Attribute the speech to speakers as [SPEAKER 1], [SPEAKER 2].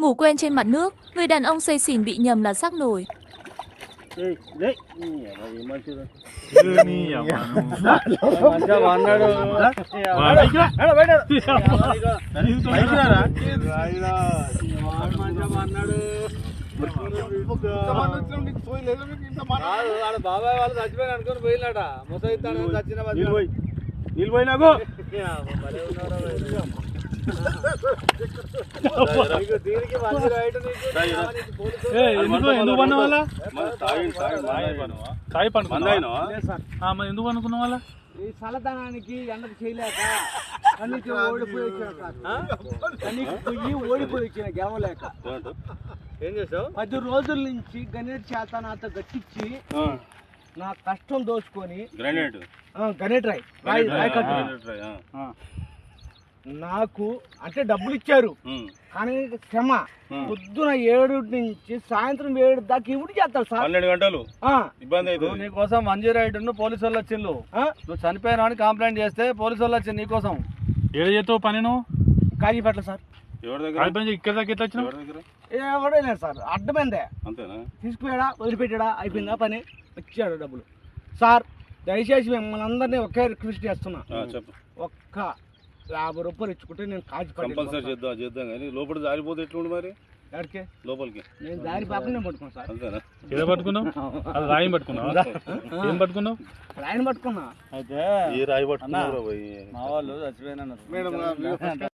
[SPEAKER 1] ngủ quên trên mặt nước, người đàn ông say xỉn bị nhầm là xác nổi.
[SPEAKER 2] బాబాయ్ వాళ్ళు చచ్చిపోయిన అనుకుని పోయినట ముసైతాను చచ్చిన దీనికి
[SPEAKER 3] ఎందుకు అనుకున్న వాళ్ళ
[SPEAKER 2] ఈ చల్లదనానికి ఎండకు చేయలేక కన్నీకి ఓడిపోయి వచ్చిన కన్నీకి పొయ్యి ఓడిపోయి వచ్చిన గెలవలేక ఏం చేసావు 10 రోజుల నుంచి గణేట్ చేత నాతో గట్టించి నా కష్టం దోచుకొని గణేట్ రాయ్ కట్టు నాకు అంటే డబ్బులు ఇచ్చారు కానీ క్షమ పొద్దున 7 నుంచి సాయంత్రం 7 దాకా ఇవి చేస్తారు సార్
[SPEAKER 4] 12 గంటలు ఇబ్బంది అవుతుంది
[SPEAKER 2] నీకోసం 108 పోలీసు వాళ్ళు వచ్చిండు నువ్వు చనిపోయినా అని కంప్లైంట్ చేస్తే పోలీసు వాళ్ళు వచ్చింది నీకోసం
[SPEAKER 3] ఏడు చేస్తావు పని నువ్వు
[SPEAKER 2] కాజీపేటలో సార్
[SPEAKER 4] ఎవరి దగ్గర
[SPEAKER 3] ఇక్కడ దాకా ఎట్లా వచ్చినావు
[SPEAKER 2] ఎవడే లేదు సార్ అడ్డమైందే
[SPEAKER 4] అంతేనా
[SPEAKER 2] తీసుకుపోయాడా వదిలిపెట్టాడా అయిపోయిందా పని వచ్చాడు డబ్బులు సార్ దయచేసి మిమ్మల్ని అందరినీ ఒకే రిక్వెస్ట్ చేస్తున్నా
[SPEAKER 4] చెప్పు
[SPEAKER 2] ఒక్క 50 రూపాయలు ఇచ్చుకుంటే నేను
[SPEAKER 4] కంపల్సరీ చేద్దాం కానీ లోపల జారిపోతే ఎట్లుండి మరి
[SPEAKER 2] ఎక్కడికి
[SPEAKER 4] లోపలికి
[SPEAKER 2] నేను దారి పాపనే పట్టుకున్నాను సార్
[SPEAKER 4] అంతేనా
[SPEAKER 3] ఏదో పట్టుకున్నావు అది రాయి పట్టుకున్నావు ఏం పట్టుకున్నావు
[SPEAKER 2] రాయిని పట్టుకున్నా
[SPEAKER 4] అయితే ఏ రాయి పట్టుకున్నా
[SPEAKER 2] మా వాళ్ళు చచ్చిపోయినా